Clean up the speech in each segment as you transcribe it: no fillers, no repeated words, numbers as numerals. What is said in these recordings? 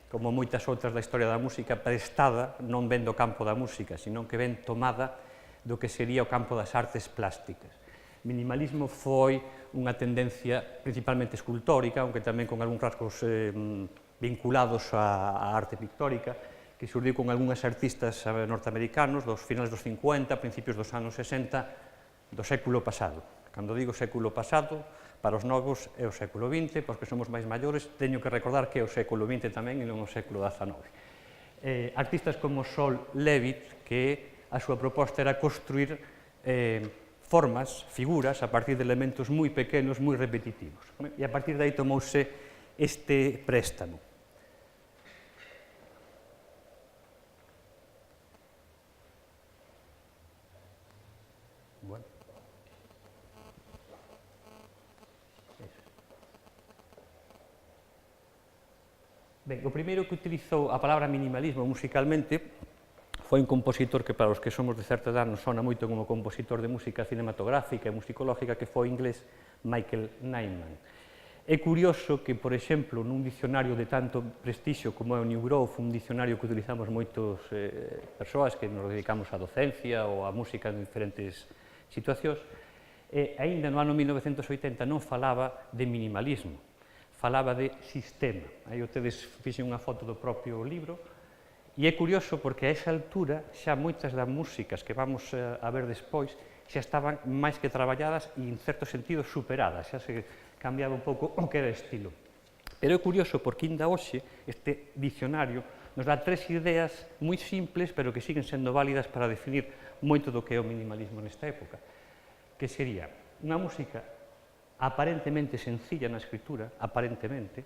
como moitas outras da historia da música, prestada non ven do campo da música, senón que ven tomada do que sería o campo das artes plásticas. O minimalismo foi unha tendencia principalmente escultórica, aunque tamén con algúns rasgos vinculados á arte pictórica, que surdiu con algúns artistas norteamericanos dos finales dos 50, principios dos anos 60 do século pasado. Cando digo século pasado, para os novos é o século XX, para os que somos máis maiores, teño que recordar que é o século XX tamén e non o século XIX. Artistas como Sol Levitt, que a súa proposta era construir formas, figuras, a partir de elementos moi pequenos, moi repetitivos. E a partir de aí tomouse este préstamo. Bueno. Ben, o primeiro que utilizou a palabra minimalismo musicalmente foi un compositor que para os que somos de certa edad nos sona moito como compositor de música cinematográfica e musicológica, que foi inglés Michael Nyman. É curioso que, por exemplo, nun dicionario de tanto prestixio como é o New Grove, un dicionario que utilizamos moitos persoas que nos dedicamos á docencia ou á música en diferentes situacións, aínda no ano 1980 non falaba de minimalismo, falaba de sistema. Aí tedes fixen unha foto do propio libro, e é curioso porque a esa altura xa moitas das músicas que vamos a ver despois xa estaban máis que traballadas e, en certo sentido, superadas, xa se cambiaba un pouco o que era estilo. Pero é curioso porque, ainda hoxe, este dicionario nos dá tres ideas moi simples, pero que siguen sendo válidas para definir moito do que é o minimalismo nesta época, que sería unha música aparentemente sencilla na escritura, aparentemente,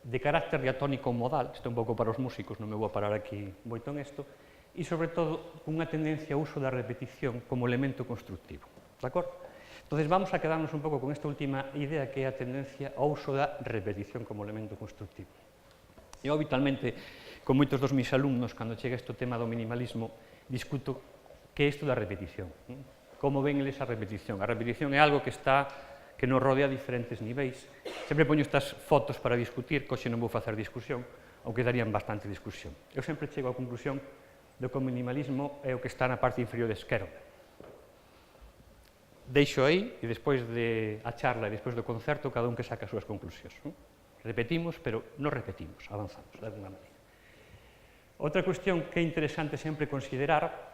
de carácter diatónico modal, isto é un pouco para os músicos, non me vou a parar aquí moito en isto, e, sobre todo, unha tendencia ao uso da repetición como elemento constructivo. De acordo? Entón, vamos a quedarnos un pouco con esta última idea, que é a tendencia ao uso da repetición como elemento constructivo. Eu, habitualmente, con moitos dos meus alumnos, cando chega este tema do minimalismo, discuto que é isto da repetición. Como ven eles a repetición? A repetición é algo que nos rodea a diferentes niveis. Sempre poño estas fotos para discutir, que hoxe non vou facer discusión, ou que darían bastante discusión. Eu sempre chego á conclusión de que o minimalismo é o que está na parte inferior esquerda. Deixo aí, e despois da charla e despois do concerto, cada un que saca as súas conclusións. Repetimos, pero non repetimos, avanzamos, de alguna maneira. Outra cuestión que é interesante sempre considerar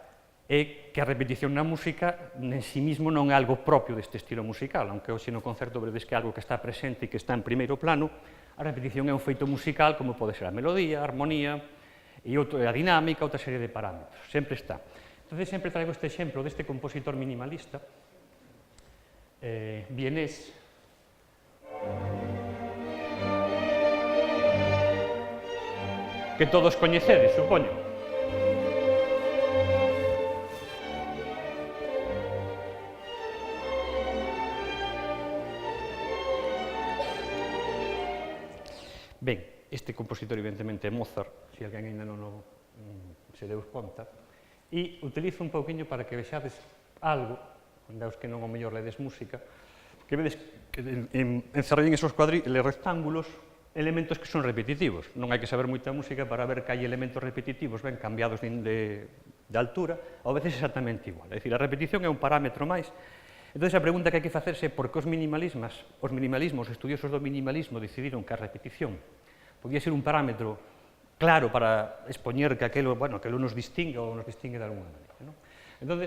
é que a repetición na música en sí mismo non é algo propio deste estilo musical, aunque hoxe no concerto veredes que é algo que está presente e que está en primeiro plano. A repetición é un feito musical como pode ser a melodía, a armonía e a dinámica, outra serie de parámetros, sempre está. Entón, sempre traigo este exemplo deste compositor minimalista vienés, que todos coñecedes, supoño. Ben, este compositor, evidentemente, é Mozart, se alguén ainda non se deu conta, e utilizo un pouquiño para que vexades algo, daos que non o mellor ledes música, que vedes que encerrei en esos rectángulos elementos que son repetitivos. Non hai que saber moita música para ver que hai elementos repetitivos ben cambiados de altura, ou a veces exactamente igual. É dicir, a repetición é un parámetro máis. Entón, a pregunta que hai que facerse é por que os minimalismos, estudiosos do minimalismo, decidiron que a repetición podía ser un parámetro claro para expoñer que aquilo nos distingue ou nos distingue de alguna maneira. Entón,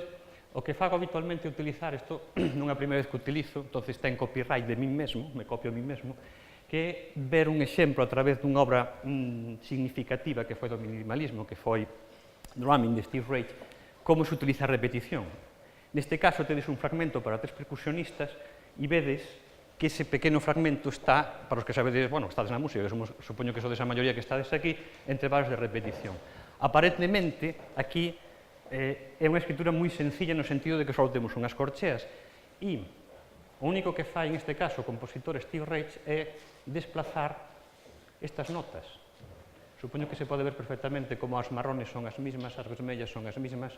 o que fago habitualmente é utilizar isto, non é a primeira vez que utilizo, entón está en copyright de min mesmo, me copio a min mesmo, que é ver un exemplo a través dunha obra significativa que foi do minimalismo, que foi Drumming de Steve Reich, como se utiliza a repetición. Neste caso, tedes un fragmento para tres percusionistas e vedes que ese pequeno fragmento está, para os que sabedes, estades na música, que supoño que sodes a maioría que estades aquí, entre barras de repetición. Aparentemente, aquí é unha escritura moi sencilla no sentido de que só temos unhas corcheas e o único que fai, en este caso, o compositor Steve Reich é desplazar estas notas. Supoño que se pode ver perfectamente como as marrones son as mismas, as vermellas son as mismas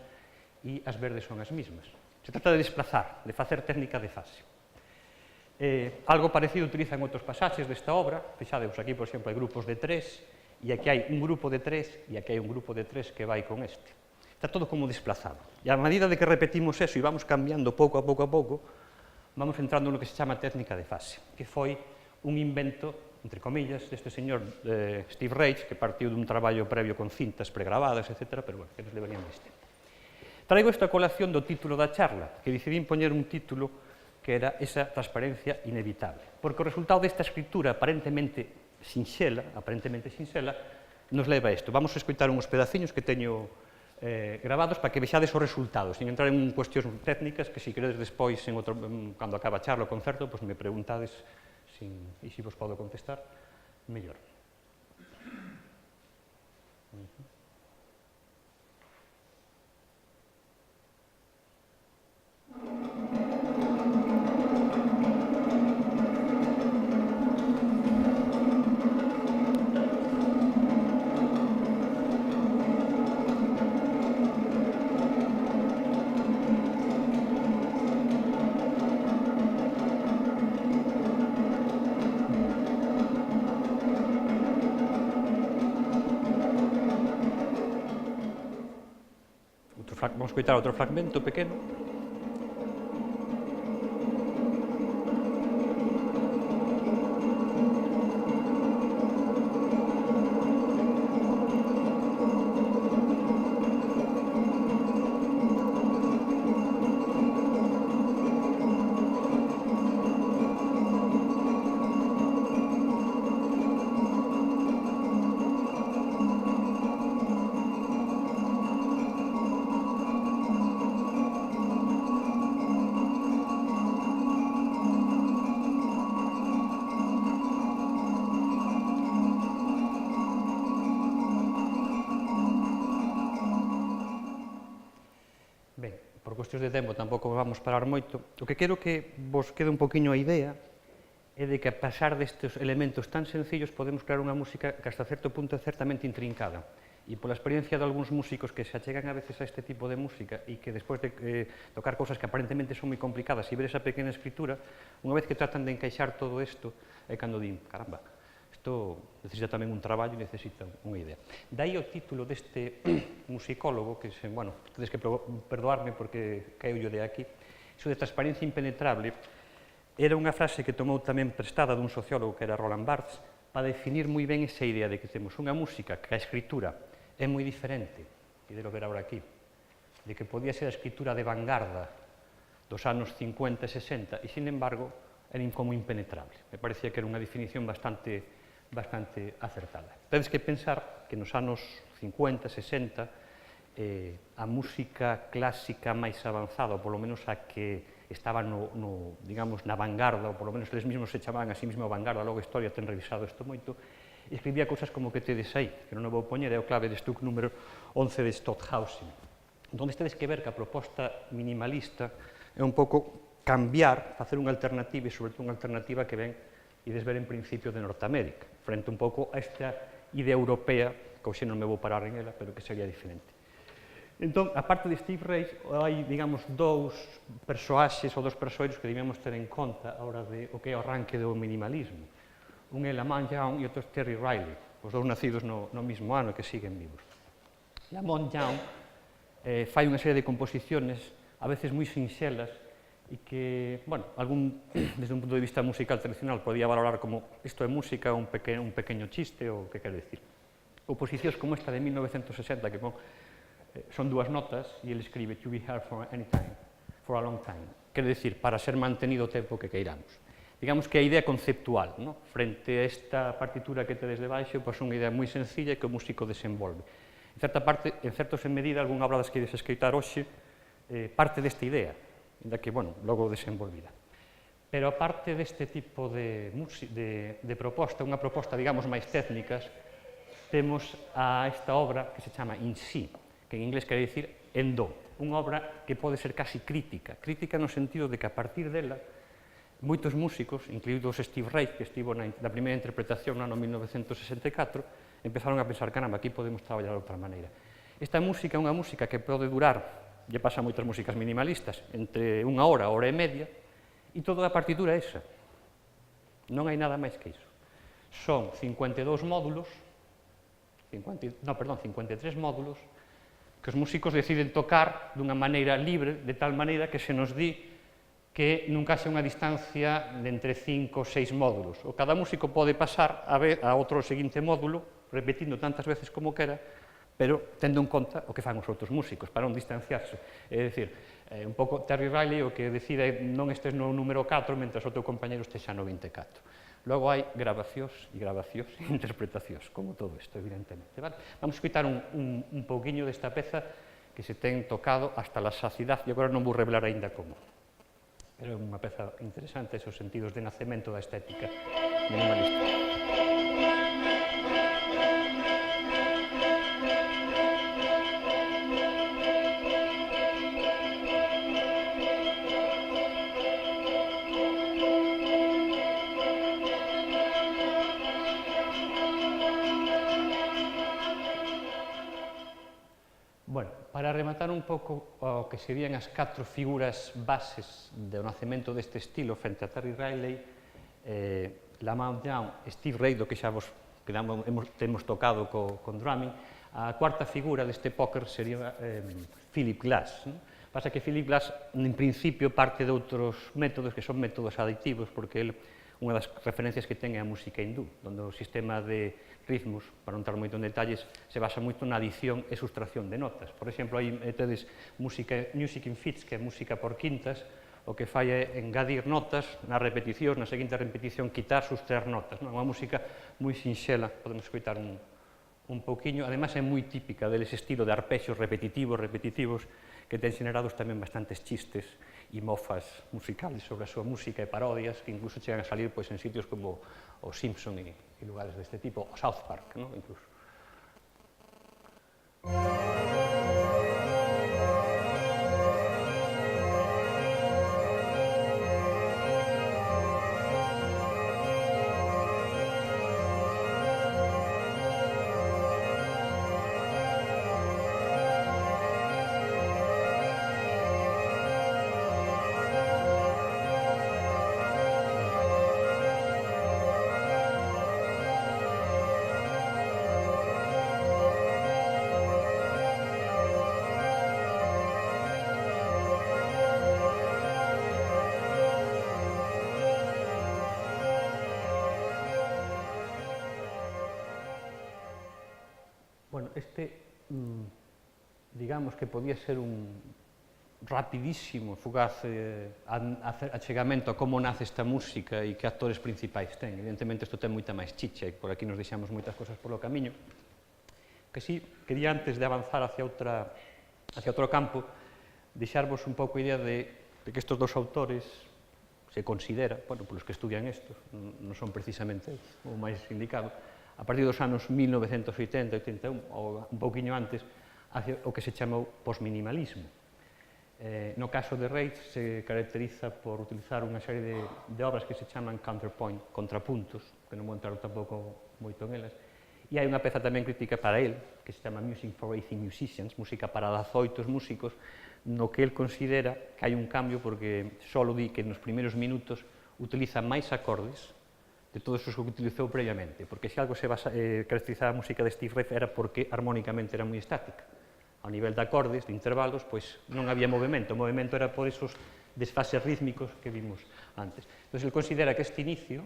e as verdes son as mismas. Se trata de desplazar, de facer técnica de fase. Algo parecido utilizan outros pasaxes desta obra, fixadevos aquí, por exemplo, hai grupos de 3, e aquí hai un grupo de 3, e aquí hai un grupo de 3 que vai con este. Está todo como desplazado. E a medida de que repetimos eso e vamos cambiando pouco a pouco, vamos entrando no que se chama técnica de fase, que foi un invento, entre comillas, deste señor Steve Reich, que partiu dun traballo previo con cintas pregrabadas, etc., pero, bueno, que nos deberían este. Traigo esta colación do título da charla, que decidín poñer un título que era esa transparencia inevitable, porque o resultado desta escritura aparentemente sinxela, nos leva a isto. Vamos a escoitar uns pedaciños que teño grabados para que vexades os resultados, sin entrar en cuestións técnicas que, se queredes despois, cando acaba a charla o concerto, pois me preguntades e se vos podo contestar, mellor. Vamos a escoitar outro fragmento pequeno. Ben, por cuestións de tempo tampouco vamos parar moito. O que quero que vos quede un poquinho a idea é de que, a pasar destes elementos tan sencillos, podemos crear unha música que hasta certo punto é certamente intrincada. E pola experiencia de algúns músicos que se achegan a veces a este tipo de música e que despois de tocar cousas que aparentemente son moi complicadas e ver esa pequena escritura, unha vez que tratan de encaixar todo isto, é cando din, caramba, isto necesita tamén un traballo e necesita unha idea. Daí o título deste musicólogo, que, bueno, tedes que perdoarme porque caeu de aquí, iso de transparencia impenetrable, era unha frase que tomou tamén prestada dun sociólogo que era Roland Barthes, para definir moi ben esa idea de que temos unha música que a escritura é moi diferente, e de lo ver agora aquí, de que podía ser a escritura de vanguarda dos anos 50 e 60, e, sin embargo, era como impenetrable. Me parecía que era unha definición bastante acertada. Tedes que pensar que nos anos 50, 60, a música clásica máis avanzada, ou polo menos a que estaba digamos, na vanguarda, ou polo menos eles mesmos se chamaban a sí mesmo a vanguarda, logo a historia ten revisado isto moito, e escribía cousas como que tedes aí, que non o vou poñer, é o clave de Stuck número 11 de Stockhausen, donde tedes que ver que a proposta minimalista é un pouco cambiar, facer unha alternativa, e sobre todo unha alternativa que ven ides ver en principio de Norteamérica, frente un pouco a esta idea europea, que hoxe non me vou parar en ela, pero que sería diferente. Entón, a parte de Steve Reich, hai, digamos, dous persoaxes ou dos persoeiros que debemos ter en conta a hora de o que é o arranque do minimalismo. Un é Lamont Young e outro é Terry Riley, os dous nacidos no mesmo ano que siguen vivos. Lamont Young fai unha serie de composiciones, a veces moi sinxelas, e que, bueno, desde un punto de vista musical tradicional podía valorar como isto é música, un pequeño chiste, ou que quere decir. Composicións como esta de 1960, que son dúas notas, e ele escribe to be here for any time, for a long time, quere decir, para ser mantenido o tempo que queiramos. Digamos que a idea conceptual, no? Frente a esta partitura que tedes debaixo, pois unha idea moi sencilla que o músico desenvolve. En certa parte, en certos en medida, algunha obra das que ides escoitar hoxe, parte desta idea, da que, bueno, logo desenvolvida. Pero aparte deste tipo de proposta, unha proposta, digamos, máis técnicas, temos a esta obra que se chama In Si, que en inglés quere dicir en do, unha obra que pode ser casi crítica, crítica no sentido de que a partir dela moitos músicos, incluídos Steve Reich, que estivo na primeira interpretación no ano 1964, empezaron a pensar, caramba, aquí podemos traballar de outra maneira. Esta música é unha música que pode durar, lle pasa a moitas músicas minimalistas, entre unha hora e media, e toda a partitura é esa. Non hai nada máis que iso. Son 52 módulos, 53 módulos, que os músicos deciden tocar dunha maneira libre, de tal maneira que se nos di que nunca haxa unha distancia de entre 5 ou 6 módulos. O cada músico pode pasar a outro seguinte módulo, repetindo tantas veces como quera, pero tendo en conta o que fan os outros músicos, para non distanciarse. É dicir, un pouco Terry Riley o que decide non estes no número 4, mentre o teu compañero estexa no 24. Logo hai grabacións e interpretacións, como todo isto, evidentemente. Vale? Vamos a escutar un pouquiño desta peza que se ten tocado hasta la saciedad, e agora non vou revelar aínda como. Pero é unha peza interesante, esos sentidos de nacemento da estética minimalista. Bueno, para rematar un pouco o que serían as 4 figuras bases do nacemento deste estilo frente a Terry Riley, Lamont Young, Steve Reid, do que xa temos tocado con drumming, a cuarta figura deste póker sería Philip Glass. Pasa que Philip Glass, en principio, parte de outros métodos que son métodos aditivos, porque ele, unha das referencias que ten é a música hindú, onde o sistema de ritmos, para non entrar moito en detalles, se basa moito na adición e sustracción de notas. Por exemplo, aí tedes music in fifths, que é música por quintas, o que fai é engadir notas nas repeticións, na seguinte repetición quitar, sustraer notas. É unha música moi sinxela, podemos escoitar un pouquiño, ademais é moi típica dese estilo de arpexos repetitivos, que ten xenerados tamén bastantes chistes e mofas musicales sobre a súa música e parodias, que incluso chegan a salir en sitios como os Simpson e lugares deste tipo, o South Park, incluso. Bueno, digamos que podía ser un rapidísimo, fugaz achegamento a como nace esta música e que actores principais ten. Evidentemente, isto ten moita máis chicha e por aquí nos deixamos moitas cosas polo camiño. Que sí, quería antes de avanzar hacia outro campo, deixarvos un pouco a idea de que estes dos autores se considera, bueno, polos que estudian isto, non son precisamente o máis indicado, a partir dos anos 1980, 81, ou un pouquiño antes, hacia o que se chamou postminimalismo. No caso de Reid se caracteriza por utilizar unha serie de obras que se chaman counterpoint, contrapuntos, que non vou entrar tampouco moito en elas, e hai unha peza tamén crítica para el, que se chama Music for 18 Musicians, música para 18 músicos, no que el considera que hai un cambio porque só di que nos primeiros minutos utiliza máis acordes de todos os que utilizou previamente, porque se algo se caracterizaba a música de Steve Reid era porque armónicamente era moi estática. Ao nivel de acordes, de intervalos, pois non había movimento. O movimento era por esos desfases rítmicos que vimos antes. Entón, ele considera que este inicio,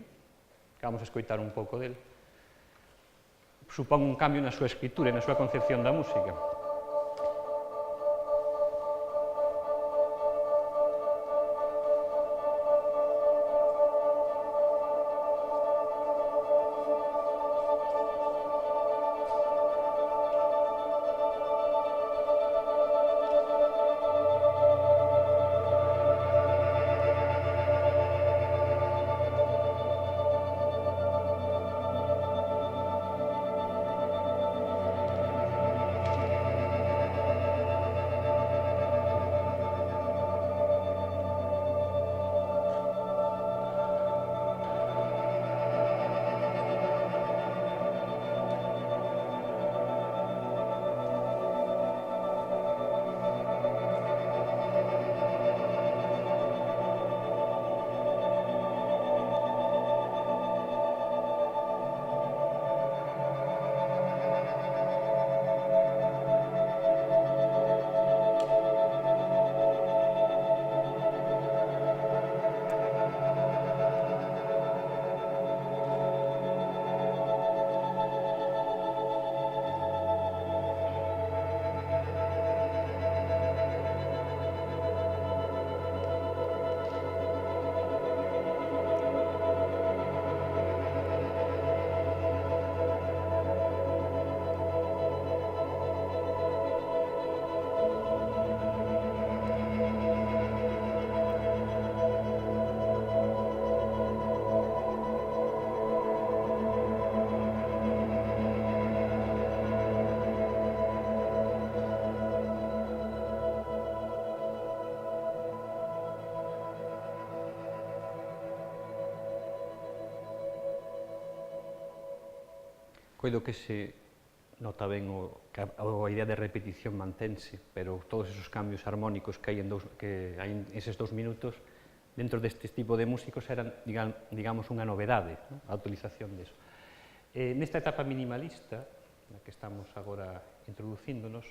que vamos a escoitar un pouco del, supón un cambio na súa escritura e na súa concepción da música. coido que se nota ben a idea de repetición mantense, pero todos esos cambios armónicos que hai en eses 2 minutos, dentro deste tipo de músicos eran, digamos, unha novedade, a utilización deso. Nesta etapa minimalista, na que estamos agora introducíndonos,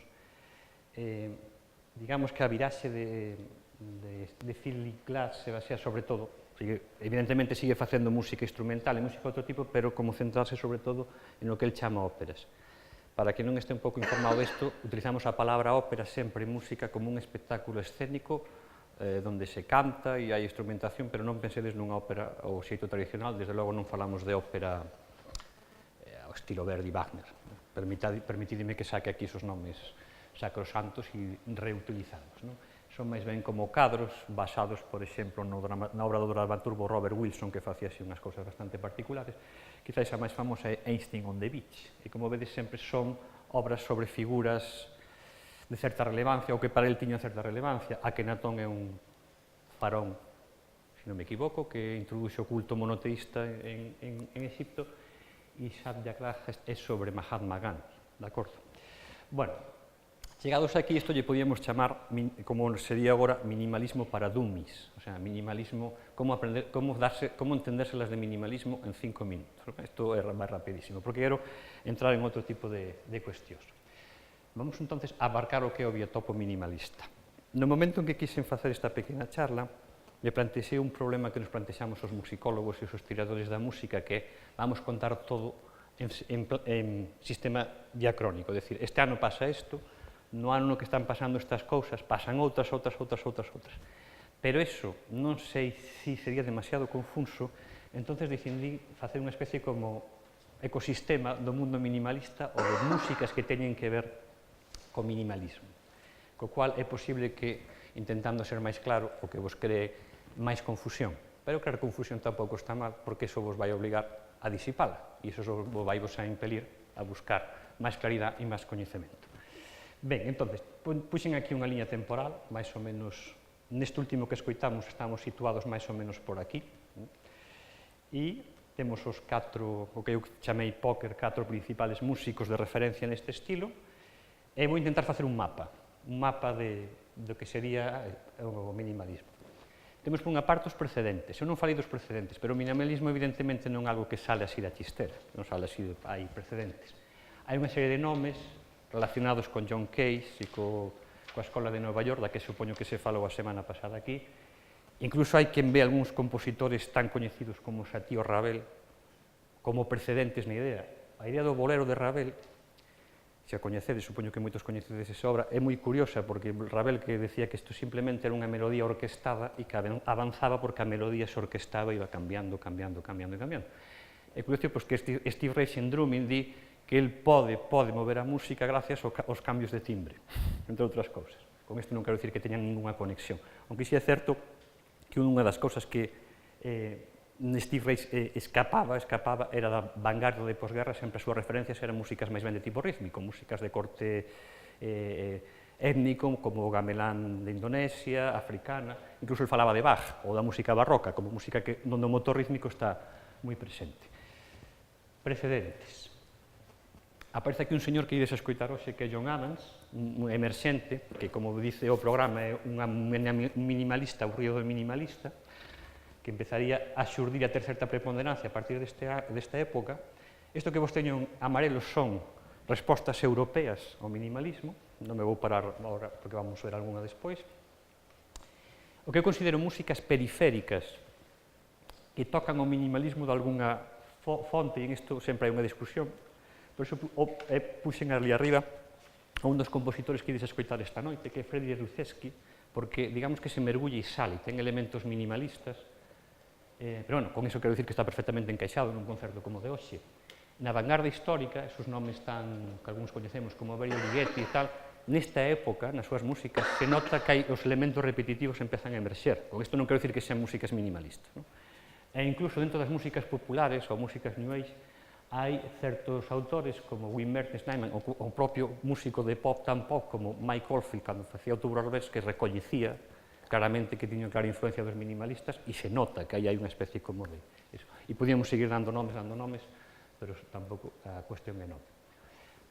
digamos que a viraxe de Philip Glass se basea sobre todo, evidentemente sigue facendo música instrumental e música de outro tipo, pero como centrarse sobre todo en lo que el chama óperas. Para que non este un pouco informado disto, utilizamos a palabra ópera sempre en música como un espectáculo escénico donde se canta e hai instrumentación, pero non pensedes nunha ópera ao xeito tradicional, desde logo non falamos de ópera ao estilo Verdi Wagner. Permitidme que saque aquí esos nomes sacrosantos e reutilizados. Son máis ben como cadros basados, por exemplo, na obra do dramaturgo Robert Wilson, que facía así unhas cousas bastante particulares. Quizás a máis famosa é Einstein on the Beach, e como vedes sempre son obras sobre figuras de certa relevancia, ou que para el tiñan certa relevancia. Akenatón é un farón, se non me equivoco, que introduxe o culto monoteísta en Egipto, e Satyagraha é sobre Mahatma Gandhi, de acordo? Bueno, chegados aquí, isto lle podíamos chamar, como sería agora, minimalismo para dummies, o sea, minimalismo, como entendérselas de minimalismo en 5 minutos. Isto é máis rapidísimo, porque quero entrar en outro tipo de cuestións. Vamos, entonces, a abarcar o que é o biotopo minimalista. No momento en que quixen facer esta pequena charla, me plantexei un problema que nos plantexamos os musicólogos e os historiadores da música, que é, vamos contar todo en sistema diacrónico, é dicir, este ano pasa isto, no ano no que están pasando estas cousas, pasan outras. Pero eso non sei se sería demasiado confuso, entonces decidí facer unha especie como ecosistema do mundo minimalista ou de músicas que teñen que ver co minimalismo, co cual é posible que, intentando ser máis claro, o que vos cree máis confusión. Pero crear confusión tampouco está mal, porque iso vos vai obligar a disipala, e iso vai vos a impelir a buscar máis claridade e máis coñecemento. Ben, entón, puxen aquí unha liña temporal, máis ou menos, neste último que escoitamos, estamos situados máis ou menos por aquí, e temos os 4, o que eu chamei póker, 4 principales músicos de referencia neste estilo, e vou intentar facer un mapa do que sería o minimalismo. Temos por unha parte os precedentes. Eu non falei dos precedentes, pero o minimalismo evidentemente non é algo que sale así da chistera, non sale así, hai precedentes. Hai unha serie de nomes relacionados con John Cage e coa Escola de Nova York, da que supoño que se falou a semana pasada aquí. Incluso hai quen ve algúns compositores tan coñecidos como Satie ou Ravel como precedentes na idea. A idea do bolero de Ravel, se a coñecedes, supoño que moitos coñecedes esa obra, é moi curiosa, porque Ravel que decía que isto simplemente era unha melodía orquestada e que avanzaba porque a melodía se orquestaba e iba cambiando. É curioso que Steve Reich en Drumming di que el pode mover a música gracias aos cambios de timbre, entre outras cousas. Con isto non quero dicir que teñan ninguna conexión, aunque si é certo que unha das cousas que Steve Reich escapaba era da vanguardia de posguerra, sempre as súas referencias eran músicas máis ben de tipo rítmico, músicas de corte étnico, como o gamelán de Indonesia, africana, incluso ele falaba de Bach, ou da música barroca, como música onde o motor rítmico está moi presente. Precedentes. Aparece aquí un señor que ides a escoitar hoxe, que é John Adams, un emerxente, que, como dice o programa, é un minimalista, o río do minimalista, que empezaría a xurdir a ter certa preponderancia a partir desta época. Isto que vos teño en amarelo son respostas europeas ao minimalismo, non me vou parar agora porque vamos ver algunha despois. O que eu considero músicas periféricas que tocan o minimalismo de algunha fonte, e en isto sempre hai unha discusión, por iso puxen ali arriba a un dos compositores que ides a escoitar esta noite, que é Freddy Ruszewski, porque digamos que se mergulla e sale, ten elementos minimalistas, pero, bueno, con iso quero dicir que está perfectamente encaixado nun concerto como de hoxe. Na vanguardia histórica, esos nomes que algúns coñecemos como Berio Ligeti e tal, nesta época, nas súas músicas, se nota que os elementos repetitivos empezan a emerxer. Con isto non quero dicir que sean músicas minimalistas. E incluso dentro das músicas populares ou músicas New Age, hai certos autores como Wim Mertens-Neiman, o propio músico de pop tan pop como Mike Oldfield, cando facía Outubro ao revés, que recoñecía claramente que tiña clara influencia dos minimalistas, e se nota que aí hai unha especie como de eso. E podíamos seguir dando nomes, pero tampouco a cuestión é nova.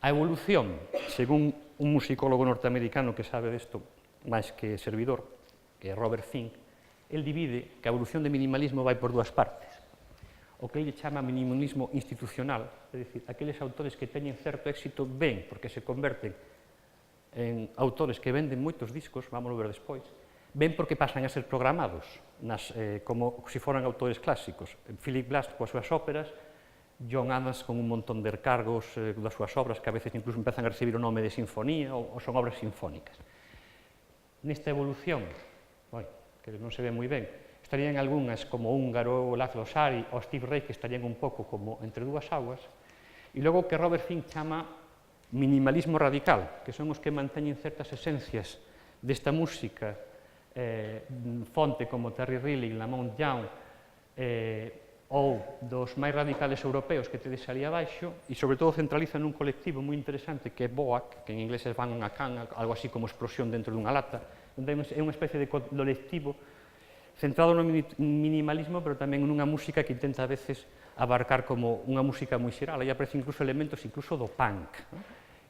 A evolución, según un musicólogo norteamericano que sabe desto máis que servidor, que é Robert Fink, el divide que a evolución de minimalismo vai por dúas partes. O que ele chama minimalismo institucional, é dicir, aqueles autores que teñen certo éxito ben, porque se converten en autores que venden moitos discos, vamos ver despois, ben porque pasan a ser programados, como se foran autores clásicos. Philip Glass coas súas óperas, John Adams con un montón de cargos das súas obras que a veces incluso empezan a recibir o nome de sinfonía ou son obras sinfónicas. Nesta evolución, que non se ve moi ben, estarían algunhas como Húngaro, László Sári ou Steve Reich, que estarían un pouco como entre dúas aguas, e logo que Robert Fink chama minimalismo radical, que son os que manteñen certas esencias desta música, fonte como Terry Riley, Lamont Young, ou dos máis radicales europeos que tedes ali abaixo, e sobre todo centraliza nun colectivo moi interesante que é BOAC, que en inglés é Van a Can, algo así como explosión dentro dunha lata, onde é unha especie de colectivo centrado no minimalismo, pero tamén nunha música que intenta a veces abarcar como unha música moi xeral. Aí aparecen incluso elementos incluso do punk.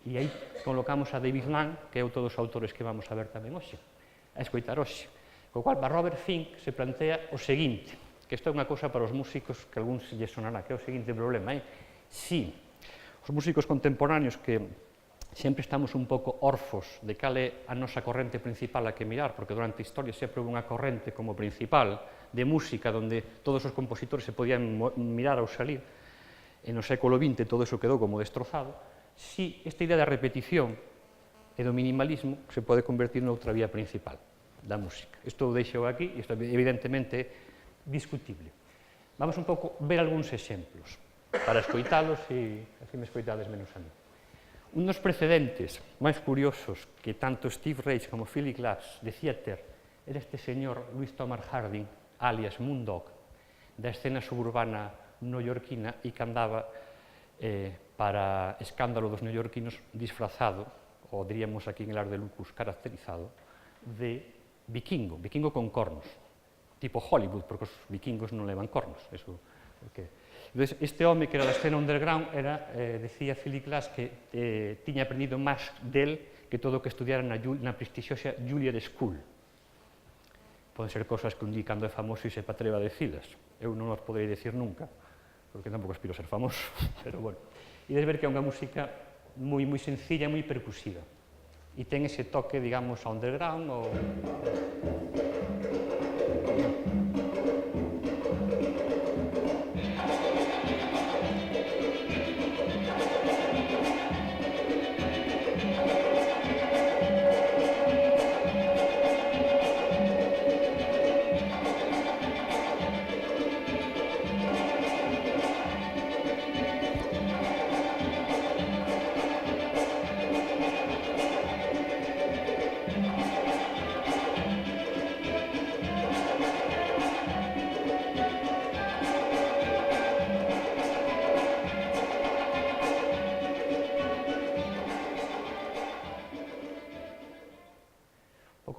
E aí colocamos a David Lang, que é outro dos autores que vamos a ver tamén hoxe, a escoitar hoxe. Co cual, para Robert Fink se plantea o seguinte, que isto é unha cousa para os músicos que algún se lle sonará, que é o seguinte problema. Si os músicos contemporáneos que sempre estamos un pouco orfos de cal é a nosa corrente principal a que mirar, porque durante a historia sempre houve unha corrente como principal de música onde todos os compositores se podían mirar ao salir, e no século XX todo eso quedou como destrozado, si esta idea da repetición e do minimalismo se pode convertir noutra vía principal da música. Isto o deixo aquí, isto evidentemente discutible. Vamos un pouco ver algúns exemplos para escoitalos e así me escoitades menos a mí. Un dos precedentes máis curiosos que tanto Steve Reich como Philip Glass decía ter era este señor Louis Thomas Harding, alias Moondog, da escena suburbana neoyorquina e que andaba para escándalo dos neoyorquinos disfrazado, ou diríamos aquí en el Ars de Lucus caracterizado, de vikingo, vikingo con cornos, tipo Hollywood, porque os vikingos non levan cornos. Entón, este home que era da escena underground decía Philip Glass que tiña aprendido máis del que todo o que estudiara na prestixiosa Juilliard School. Poden ser cosas que un día cando é famoso e se atreva a decilas. Eu non os poderei decir nunca, porque tampouco aspiro a ser famoso, pero bueno. E des ver que é unha música moi sencilla, moi percusiva. E ten ese toque, digamos, underground ou...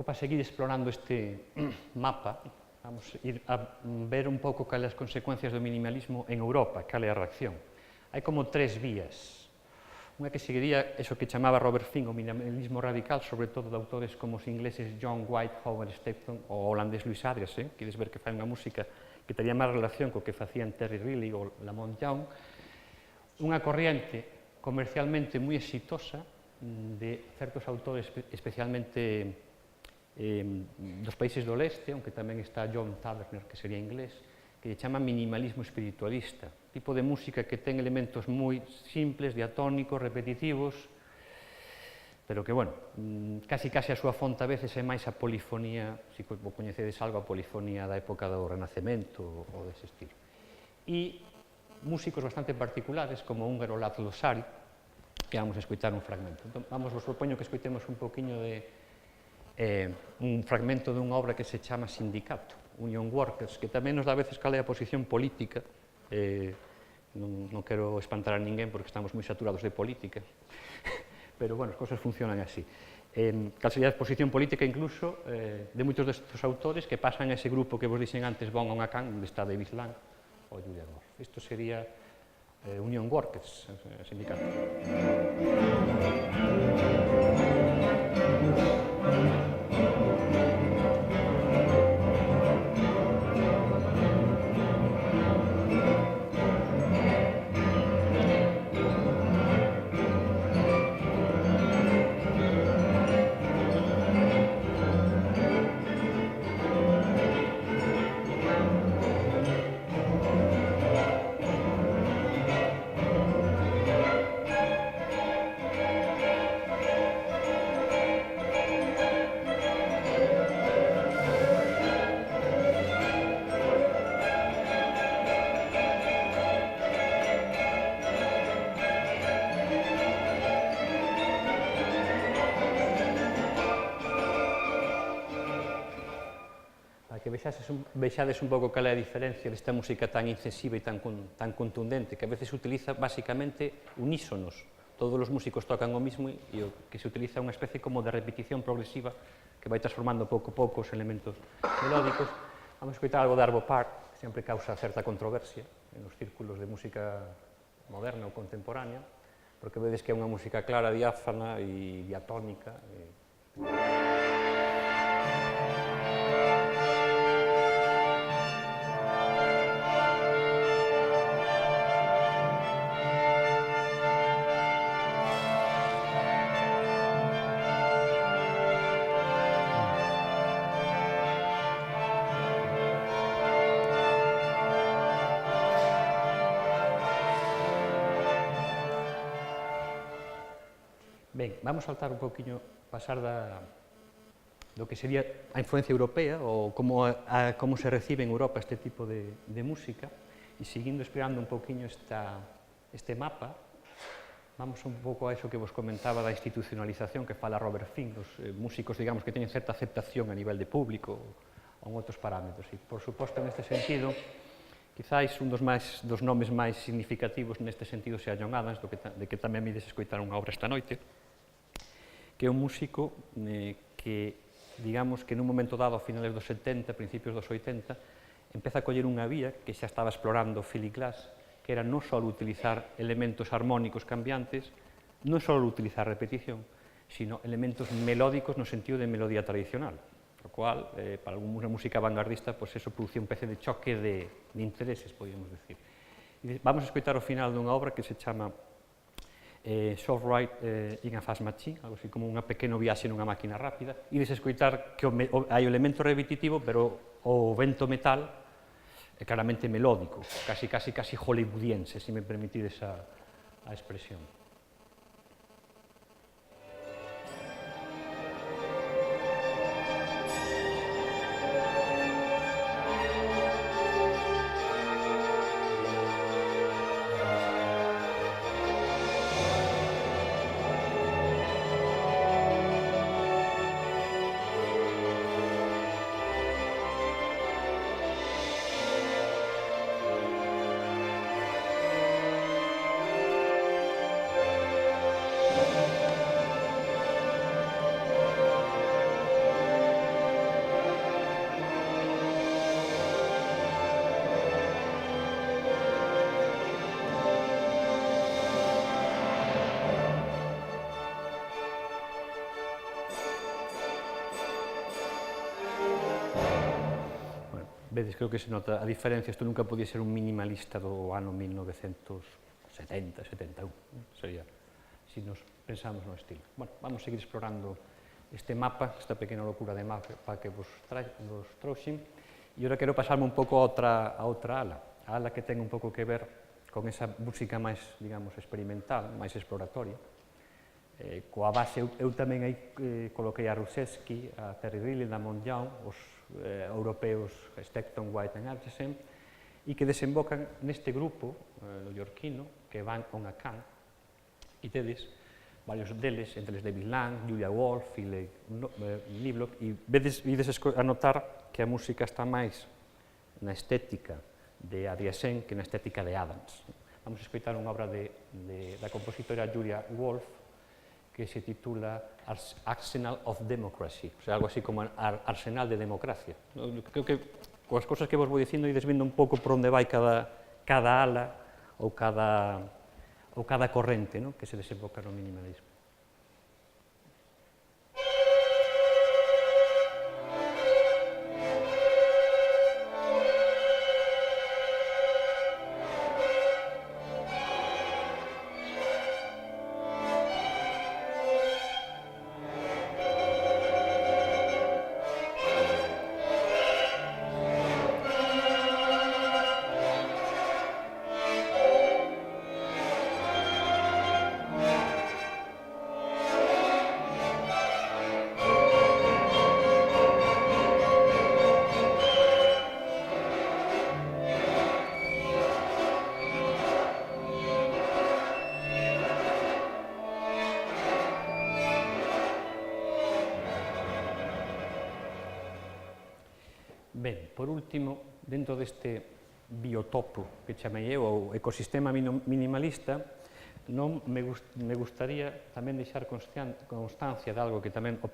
Para seguir explorando este mapa, vamos a ir a ver un pouco cales as consecuencias do minimalismo en Europa, cal é a reacción. Hai como tres vías. Unha que seguiría eso que chamaba Robert Fink o minimalismo radical, sobre todo de autores como os ingleses John White, Howard Stapleton ou o holandés Louis Andriessen, que des ver que fai unha música que tería máis relación co que facían Terry Riley ou Lamont Young. Unha corriente comercialmente moi exitosa de certos autores especialmente dos países do leste, aunque tamén está John Taverner, que sería inglés, que lle chama minimalismo espiritualista, tipo de música que ten elementos moi simples, diatónicos, repetitivos, pero que, bueno, casi a súa fonte a veces é máis a polifonía, se coñecedes algo, a polifonía da época do Renacemento ou dese estilo. E músicos bastante particulares, como Húngaro László Sári, que vamos a escoitar un fragmento. Entón, vos propoño que escoitemos un poquinho de un fragmento dunha obra que se chama Sindicato, Union Workers, que tamén nos dá a veces cal é a posición política, non quero espantar a ninguén porque estamos moi saturados de política, pero, bueno, as cousas funcionan así. Cal sería a posición política incluso de moitos destes autores que pasan a ese grupo que vos dixen antes, Von a Can, onde está David Lang ou Julia Gore. Isto sería Union Workers, sindicato. Que vexades un pouco cal é a diferencia desta música tan incisiva e tan contundente, que a veces utiliza basicamente unísonos. Todos os músicos tocan o mismo e o que se utiliza é unha especie como de repetición progresiva que vai transformando pouco a pouco os elementos melódicos. Vamos a escoitar algo de Arvo Pärt, que sempre causa certa controversia nos círculos de música moderna ou contemporánea, porque vedes que é unha música clara, diáfana e diatónica. Ben, vamos saltar un poquinho, pasar do que sería a influencia europea ou como se recibe en Europa este tipo de música e seguindo explicando un poquinho este mapa, vamos un pouco a eso que vos comentaba da institucionalización que fala Robert Fink, dos músicos, digamos, que teñen certa aceptación a nivel de público ou en outros parámetros. E, por suposto, neste sentido, quizáis un dos nomes máis significativos neste sentido sea John Adams, de que tamén me ides escoitar unha obra esta noite, que é un músico que, digamos, que nun momento dado, a finales dos 70, principios dos 80, empeza a coller unha vía que xa estaba explorando Philip Glass, que era non só utilizar elementos armónicos cambiantes, non só utilizar repetición, sino elementos melódicos no sentido de melodía tradicional, o cual, para alguna música vanguardista, pues eso producía un especie de choque de intereses, podríamos decir. E vamos a escoitar ao final dunha obra que se chama Soft Ride in a Fast Machine, algo así como unha pequeno viaxe nunha máquina rápida, e escoitar que hai o elemento repetitivo, pero o vento metal é claramente melódico, casi hollywoodiense, se me permitides a expresión. Vedes, creo que se nota a diferencia, isto nunca podía ser un minimalista do ano 1970, 71, sería, se nos pensamos no estilo. Bueno, vamos a seguir explorando este mapa, esta pequena locura de mapa que vos trouxen, e agora quero pasarme un pouco a outra ala, a ala que ten un pouco que ver con esa música máis, digamos, experimental, máis exploratoria. Coa base, eu tamén aí coloquei a Rusesky, a Terry Riley, a Damon Young, os europeos Stepton, White e Arjesen, e que desembocan neste grupo neoyorquino que van on a can, e tedes varios deles, entre eles David Lang, Julia Wolf, Philip Niblock, e ides a notar que a música está máis na estética de Arjesen que na estética de Adams. Vamos a escoitar unha obra da compositora Julia Wolf que se titula Arsenal of Democracy, o sea, algo así como Arsenal de Democracia. Creo que coas cousas que vos vou dicindo ides vendo un pouco por onde vai cada ala ou cada corrente, no? Que se desemboca no minimalismo. Ben, por último, dentro deste biotopo que chamei eu, o ecosistema minimalista, non me gustaría tamén deixar constancia de algo que tamén o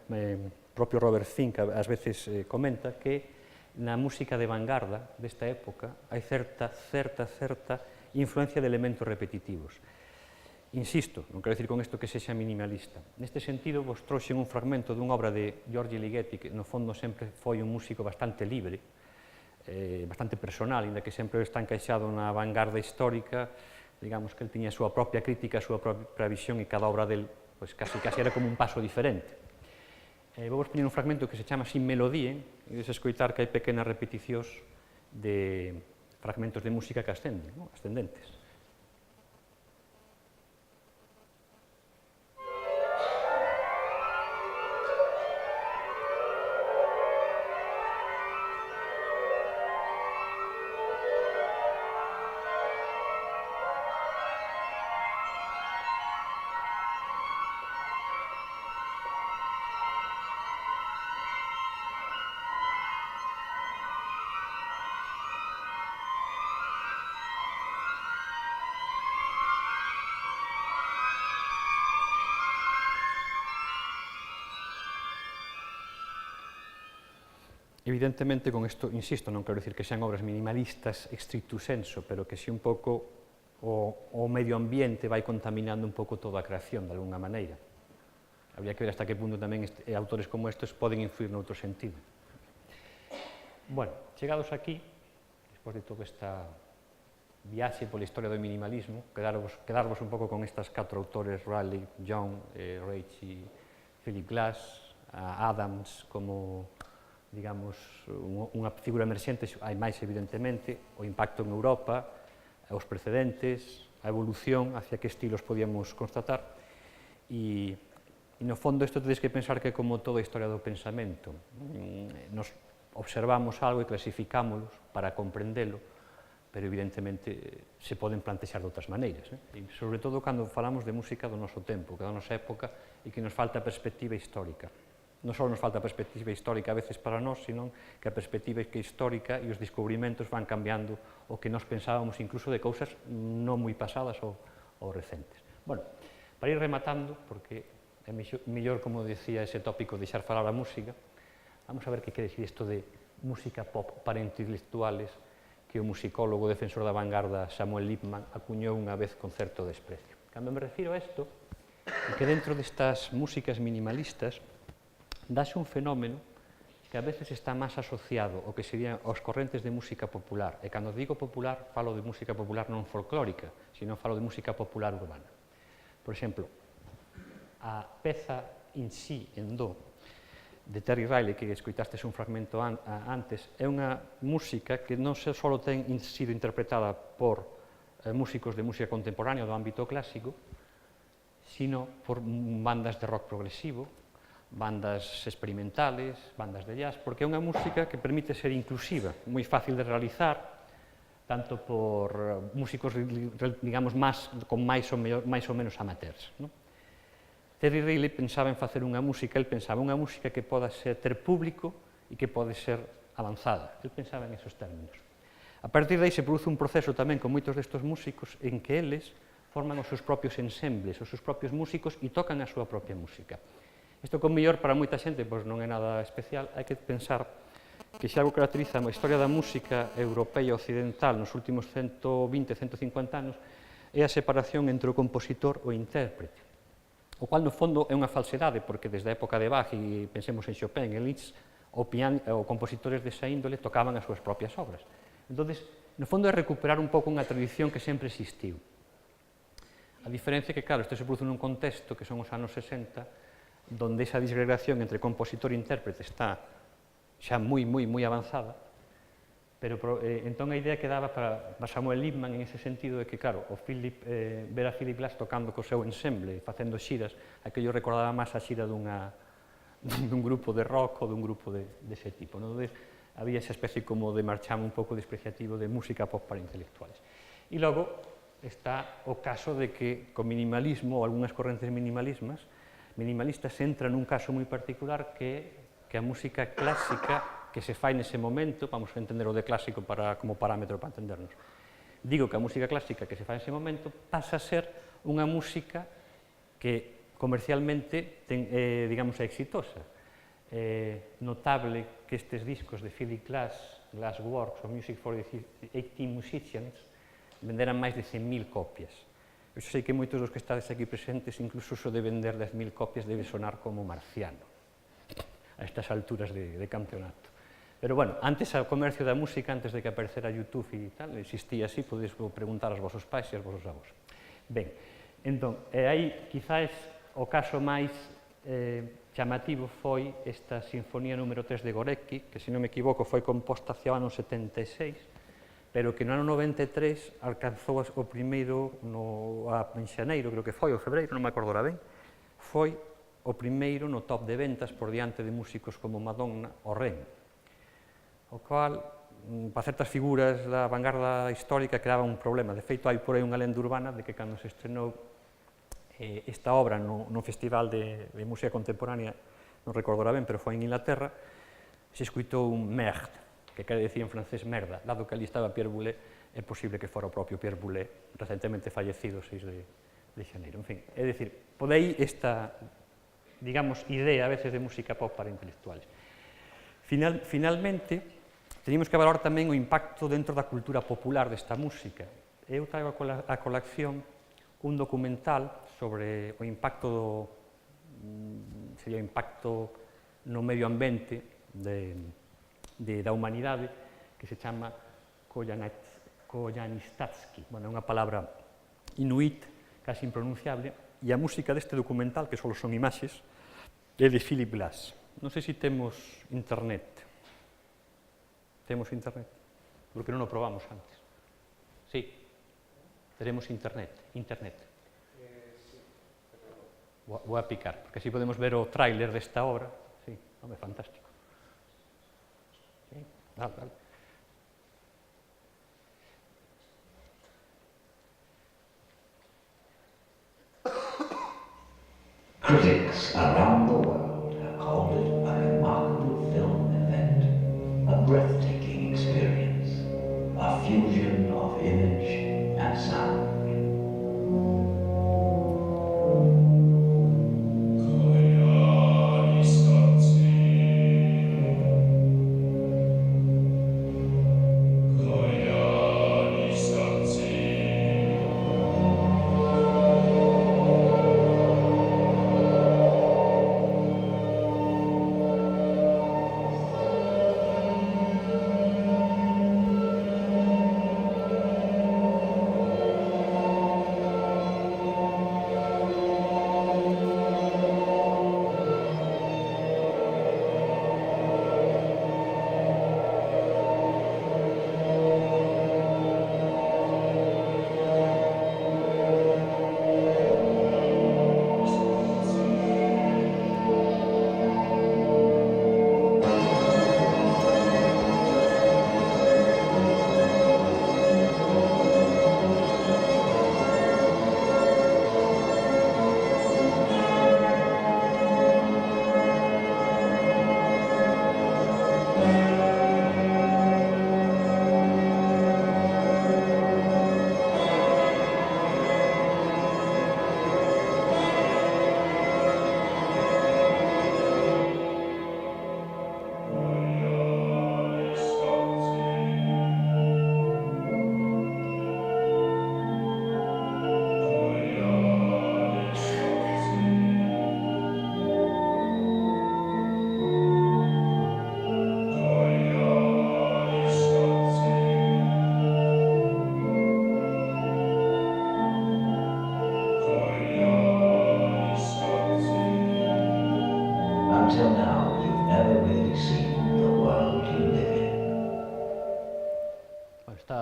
propio Robert Fink ás veces comenta, que na música de vanguarda desta época hai certa influencia de elementos repetitivos. Insisto, non quero dicir con isto que sexa minimalista. Neste sentido, vos trouxen un fragmento dunha obra de György Ligeti, que no fondo sempre foi un músico bastante libre, bastante personal, inda que sempre está encaixado na vanguarda histórica, digamos que el tiña a súa propia crítica, a súa propia visión, e cada obra del casi era como un paso diferente. Vou vos poñer un fragmento que se chama Sin melodie, e des escoitar que hai pequenas repeticións de fragmentos de música que ascendentes. Evidentemente, con isto, insisto, non quero dicir que sean obras minimalistas stricto sensu, pero que si un pouco o medio ambiente vai contaminando un pouco toda a creación, de alguna maneira. Habría que ver hasta que punto tamén autores como estes poden influir noutro sentido. Bueno, chegados aquí, despois de toda esta viaxe pola historia do minimalismo, quedarvos un pouco con estas 4 autores, Raleigh, Young, Reich e Philip Glass, Adams como, digamos, unha figura emerxente, hai máis evidentemente, o impacto en Europa, os precedentes, a evolución, hacia que estilos podíamos constatar, e no fondo isto tedes que pensar que é como toda a historia do pensamento. Nos observamos algo e clasificámoslo para comprendelo, pero evidentemente se poden plantexar de outras maneiras, e sobre todo cando falamos de música do noso tempo, que da nosa época, e que nos falta perspectiva histórica. Non só nos falta perspectiva histórica a veces para nós, sino que a perspectiva histórica e os descubrimentos van cambiando o que nós pensábamos incluso de cousas non moi pasadas ou recentes. Bueno, para ir rematando, porque é mellor, como decía ese tópico, deixar falar a música, vamos a ver que quere decir isto de música pop para intelectuales que o musicólogo defensor da vanguarda Samuel Lippmann acuñou unha vez con certo desprecio. Cando me refiro a isto, é que dentro destas músicas minimalistas dáse un fenómeno que a veces está máis asociado ao que serían aos correntes de música popular. E cando digo popular, falo de música popular non folclórica, sino falo de música popular urbana. Por exemplo, a peza In Si, en Do, de Terry Riley, que escoitastes un fragmento antes, é unha música que non só ten sido interpretada por músicos de música contemporánea do ámbito clásico, sino por bandas de rock progresivo, bandas experimentales, bandas de jazz, porque é unha música que permite ser inclusiva, moi fácil de realizar, tanto por músicos, digamos, con máis ou menos amateurs. Terry Riley pensaba en facer unha música, el pensaba unha música que poda ter público e que pode ser avanzada. El pensaba en esos términos. A partir de aí se produce un proceso tamén con moitos destes músicos en que eles forman os seus propios ensembles, os seus propios músicos e tocan a súa propia música. Isto con mellor para moita xente non é nada especial, hai que pensar que xa algo caracteriza a historia da música europea e occidental nos últimos 120, 150 anos é a separación entre o compositor e o intérprete, o cual, no fondo, é unha falsedade, porque desde a época de Bach, e pensemos en Chopin, en Liszt, os compositores desa índole tocaban as súas propias obras. Entón, no fondo, é recuperar un pouco unha tradición que sempre existiu. A diferencia é que, claro, isto se produce nun contexto que son os anos 60, donde esa disgregación entre compositor e intérprete está xa moi avanzada, pero entón a idea que daba para Samuel Liebman en ese sentido é que, claro, ver a Philip Glass tocando co seu ensemble, facendo xiras, aquello recordaba máis a xira dun grupo de rock ou dun grupo dese tipo. Había esa especie como de marchamo un pouco despreciativo de música pop para intelectuales. E logo está o caso de que co minimalismo ou algunhas correntes minimalistas entran nun caso moi particular que a música clásica que se fai nese momento, vamos a entender o de clásico como parámetro para entendernos. Digo que a música clásica que se fai nese momento pasa a ser unha música que comercialmente digamos, é exitosa. Notable que estes discos de Philip Glass, Glassworks, ou Music for 18 Musicians, venderan máis de 100.000 copias. Eu sei que moitos dos que estades aquí presentes, incluso so de vender 10.000 copias debe sonar como marciano a estas alturas de campeonato. Pero, bueno, antes o comercio da música, antes de que aparecera YouTube e tal, existía así, podedes preguntar aos vosos pais e aos vosos avós. Ben, entón, aí, quizás, o caso máis chamativo foi esta Sinfonía número 3 de Gorecki, que, se non me equivoco, foi composta hacia o ano 76, pero que no ano 93 alcanzou o primeiro, en xaneiro, creo que foi, ou febreiro, non me acordo ben, foi o primeiro no top de ventas por diante de músicos como Madonna ou Ren, o cual, para certas figuras da vanguarda histórica, creaba un problema. De feito, hai por aí unha lenda urbana de que cando se estrenou esta obra no Festival de Música Contemporánea, non recordo ben, pero foi en Inglaterra, se escuitou un merde, que quere dicir en francés merda, dado que ali estaba Pierre Boulez, é posible que fora o propio Pierre Boulez, recentemente fallecido, 6 de xaneiro. En fin, é dicir, por aí esta, digamos, idea a veces de música pop para intelectuales. Finalmente, teníamos que valorar tamén o impacto dentro da cultura popular desta música. Eu traigo a colación un documental sobre o impacto sería o impacto no medio ambiente da humanidade, que se chama Koyaanisqatsi. Bueno, é unha palabra inuit, casi impronunciable, e a música deste documental, que só son imaxes, é de Philip Glass. Non sei se temos internet. Temos internet? Porque non o probamos antes. Sí, teremos internet. Sí. Vou a picar, porque así podemos ver o tráiler desta obra. Sí, home, fantástico. Sí, vale. Critics around the world have called it a remarkable film event, a breathtaking experience, a fusion of image and sound.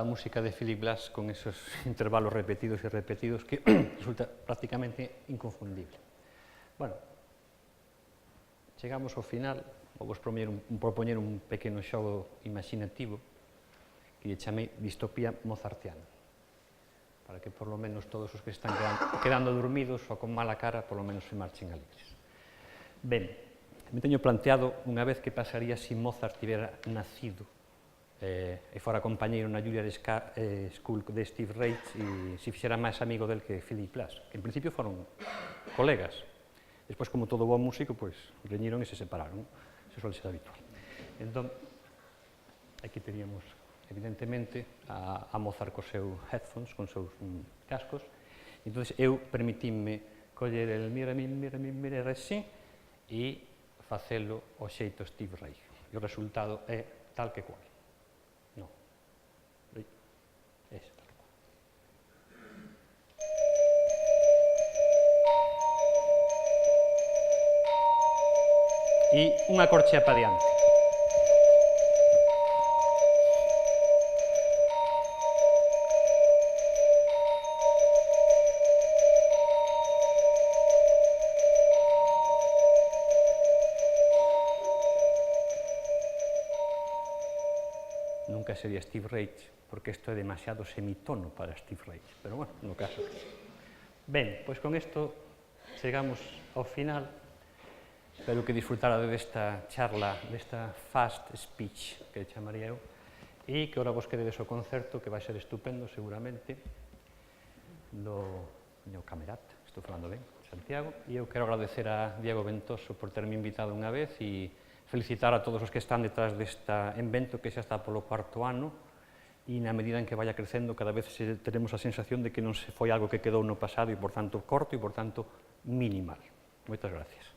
música de Philip Glass con esos intervalos repetidos e repetidos que resulta prácticamente inconfundible. Bueno, chegamos ao final, vou vos propoñer un pequeno xogo imaginativo que lle chamei distopía mozartiana, para que por lo menos todos os que están quedando dormidos ou con mala cara, por lo menos se marchen alegres. Ben, me teño planteado unha vez que pasaría se Mozart tivera nacido e fora compañeiro na Juilliard School de Steve Reich e se fixera máis amigo del que Philip Glass, que en principio foron colegas. Despois, como todo bo músico, pois, reñiron e se separaron. Eso suele ser habitual. Entón, aquí teríamos, evidentemente, a Mozart co seu headphones, con seus cascos. Entón, eu permitínme coller el mira, resi e facelo ao xeito Steve Reich. E o resultado é tal que cual. Non. É tal que cual. E unha corchea para diante. Nunca sería Steve Reich, porque isto é demasiado semitono para Steve Reich, pero bueno, no caso. Ben, pois con isto chegamos ao final. Espero que disfrutara desta charla, desta fast speech, que chamaría eu, e que ora vos quededes ao concerto, que vai ser estupendo, seguramente, do meu camerat, estou falando ben, Santiago, e eu quero agradecer a Diego Ventoso por terme invitado unha vez e felicitar a todos os que están detrás deste evento que xa está polo cuarto ano e na medida en que vaya crecendo cada vez teremos a sensación de que non se foi algo que quedou no pasado e, por tanto, corto e, por tanto, minimal. Moitas gracias.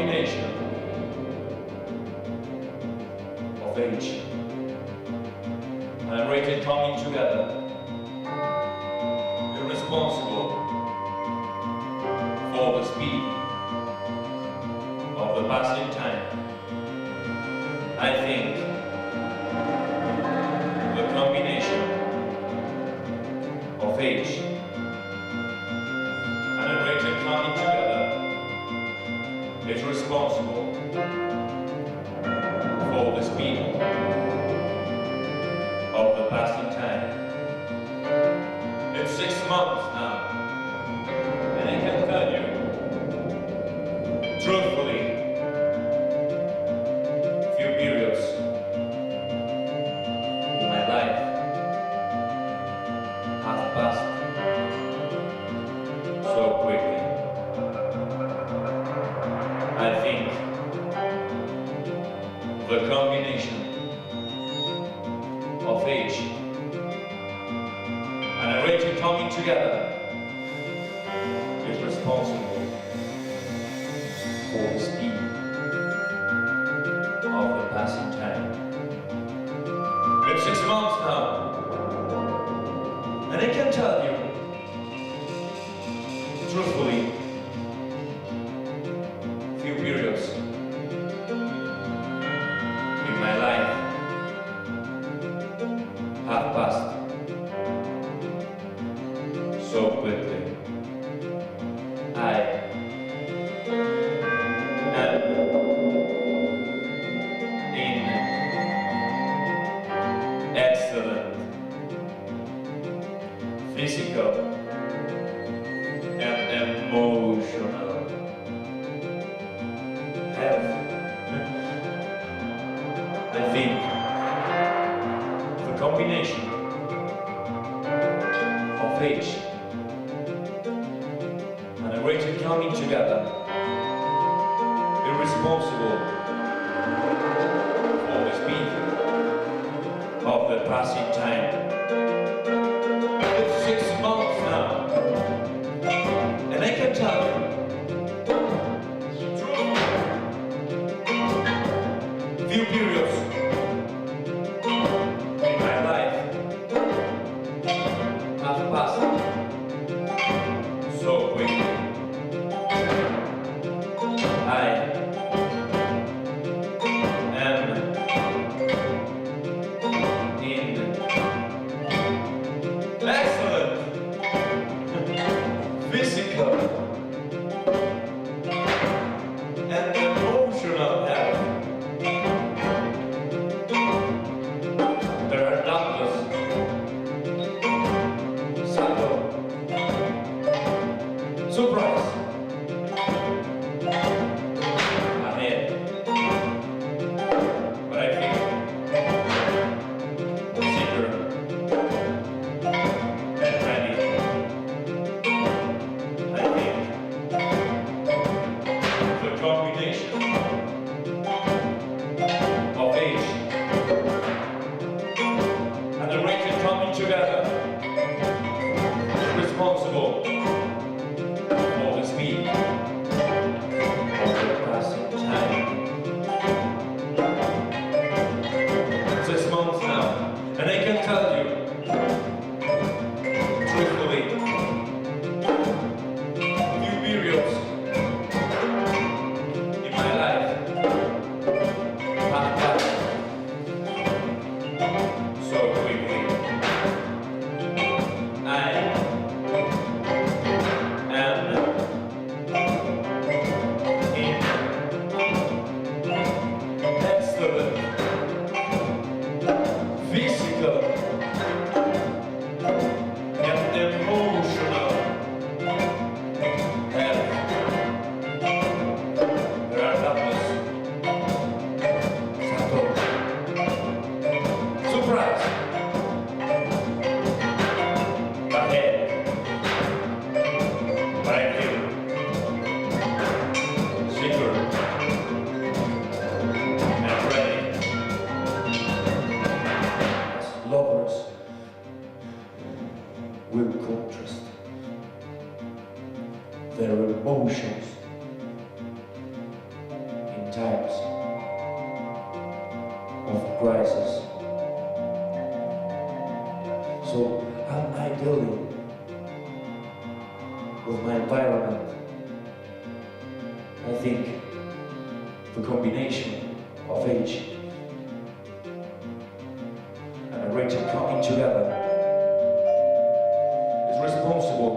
combination of age and rated coming together, irresponsible for the speed of the passing time. I think the combination of age and a rated coming together is responsible for the speed of the passing time. It's 6 months now, and I can tell you, truthfully, few periods in my life have passed so quickly. I think the combination of age and a rating coming together is responsible for the speed of the passing time. It's 6 months now, and I can tell you, truthfully, few periods in my life have passed so quickly. I am in excellent physical and emotional health. I think the combination of age and a rated coming together is responsible for the speed of the passing time. It's 6 months now, and I can tell you, few periods in my life have passed so quickly. I am in excellent physical and emotional health. There are doubtless subtle surprise ahead, but I think consider and ready. I think the combination of age and the rated coming together is responsible for the speed of the passing time. 6 months now, and I can tell you, truthfully, few periods in my life have passed so quickly. I am in excellent physical and emotional health. There are doubtless subtle surprise ahead, but I feel secure and ready. As lovers will contrast their emotions with my environment. I think the combination of age and a rate of coming together is responsible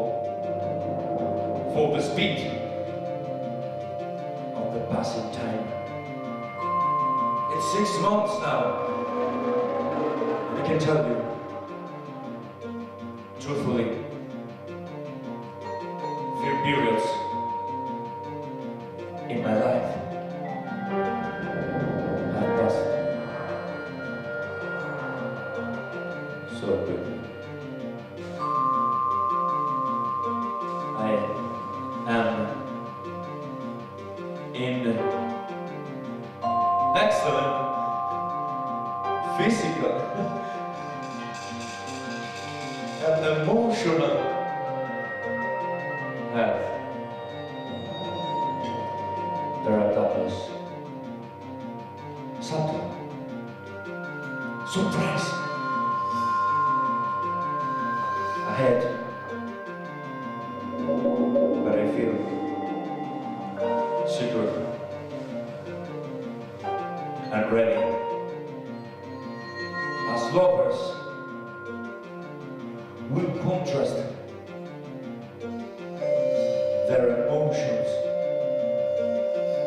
for the speed of the passing time. It's 6 months now, and I can tell you, truthfully, few periods in my life have passed so quickly. I am in excellent physical and emotional health. There are doubtless subtle surprise ahead, but I feel secure and ready. As lovers will contrast their emotions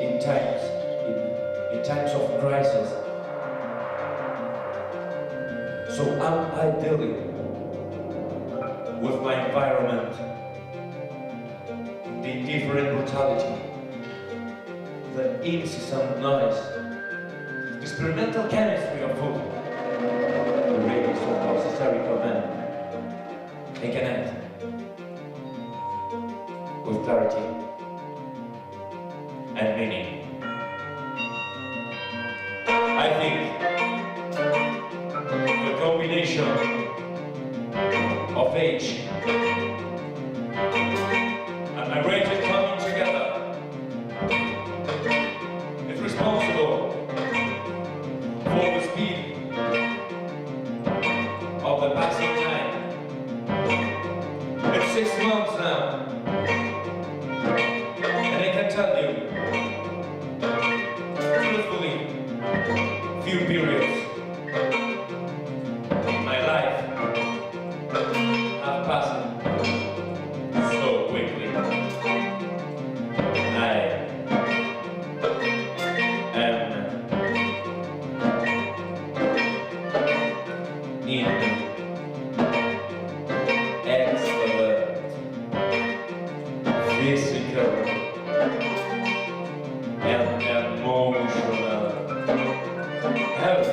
in times of crisis. So am I dealing with my environment, the indifferent brutality, the incessant noise, the experimental chemistry of food, the radius of those hysterical men. I can act with clarity and meaning. I think the combination of age and my rate of coming together is responsible for the speed of the passing time. It's 6 months now, and I can tell you, truthfully, few periods in my life have passed so quickly. I am in excellent physical and emotional health.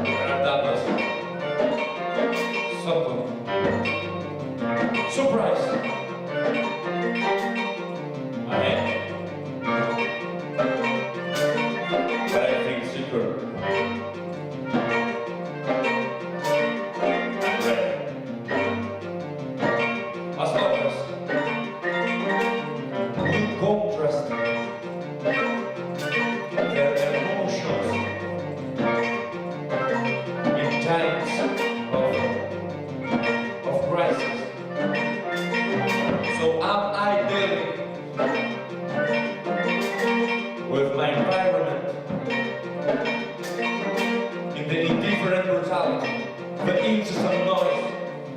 There are doubtless subtle surprise ahead, but I feel secure and ready. As lovers, we contrast their emotions in times of crisis. So am I dealing with my environment in the indifferent brutality, the incessant noise,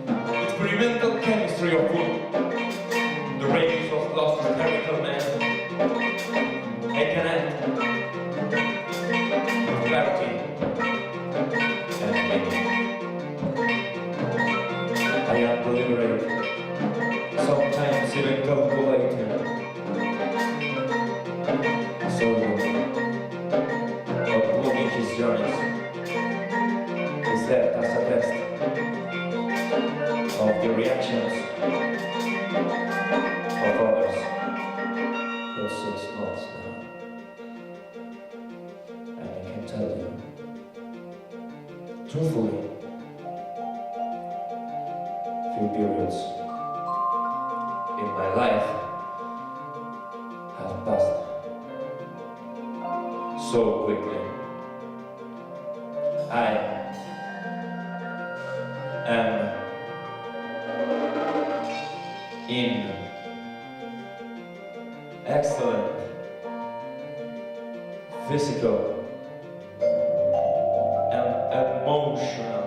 the experimental chemistry of food, the radius of lost hysterical men? I can act with clarity and meaning. I am deliberate, sometimes even calculated. So, uploading his journeys is there as a test of the reactions of others. For 6 months now, and I can tell you, truthfully, few periods in my life have passed so quickly. I am in excellent physical and emotional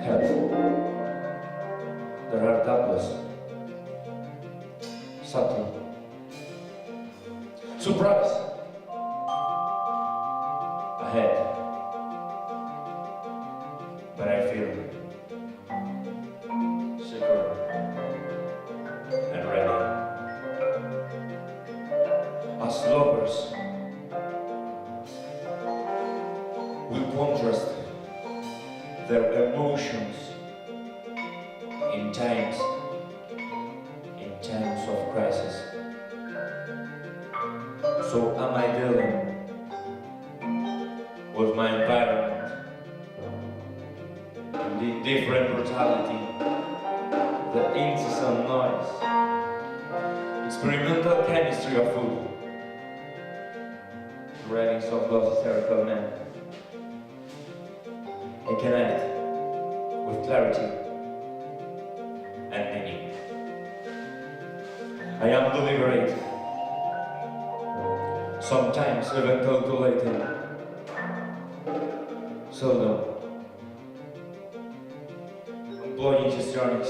health. There are doubtless subtle surprise ahead, but I feel secure and ready. As lovers, we contrast their emotions in times of crisis. So am I dealing with my environment and the indifferent brutality, the incessant noise, experimental chemistry of food, the writings of those hysterical men. I connect with clarity and meaning. I am deliberate, sometimes even calculating, seldom employing histrionic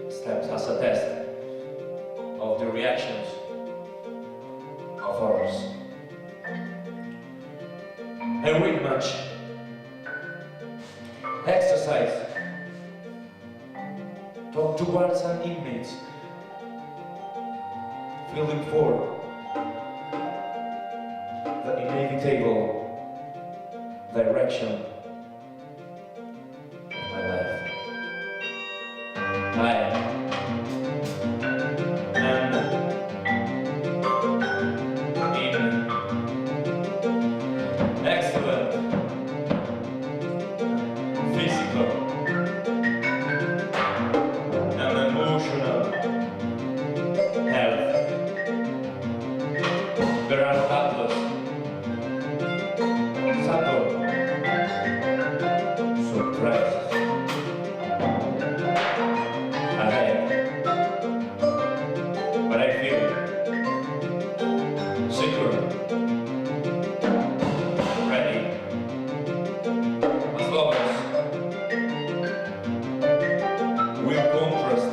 steps as a test of the reactions of others. I read much, exercise, talk towards an inmate, feeling for the inevitable direction of my life. I am in excellent physical and emotional health. There are doubtless subtle surprises ahead, but I feel secure, ready. As lovers, we contrast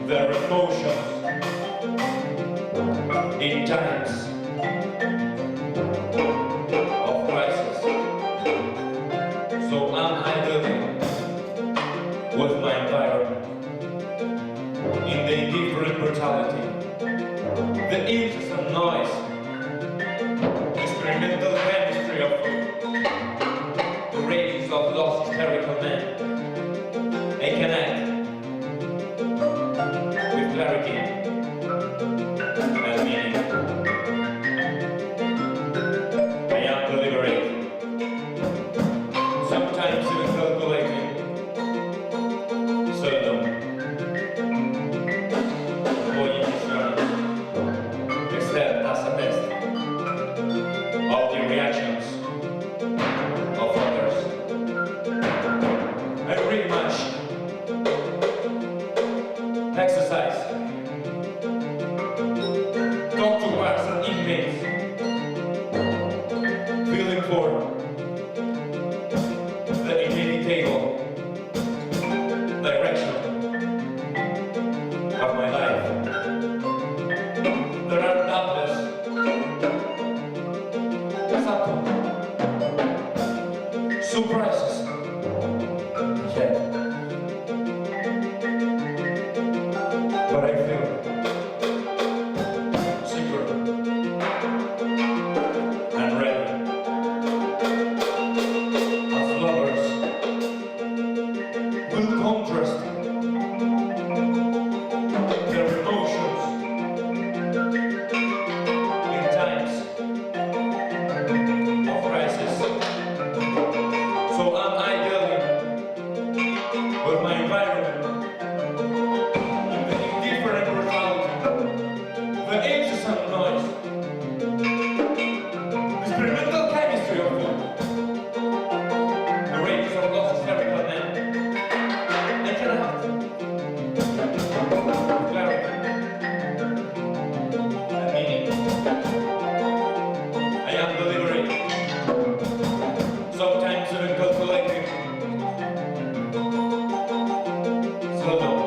their emotions in times of crisis. So am I dealing with my environment in the indifferent brutality, the incessant noise, experimental chemistry of food, the ravings of lost hysterical men. I connect with clarity and meaning. I am deliberate, sometimes even calculating, seldom employing histrionic, except as a test of the reactions of others. Salvador.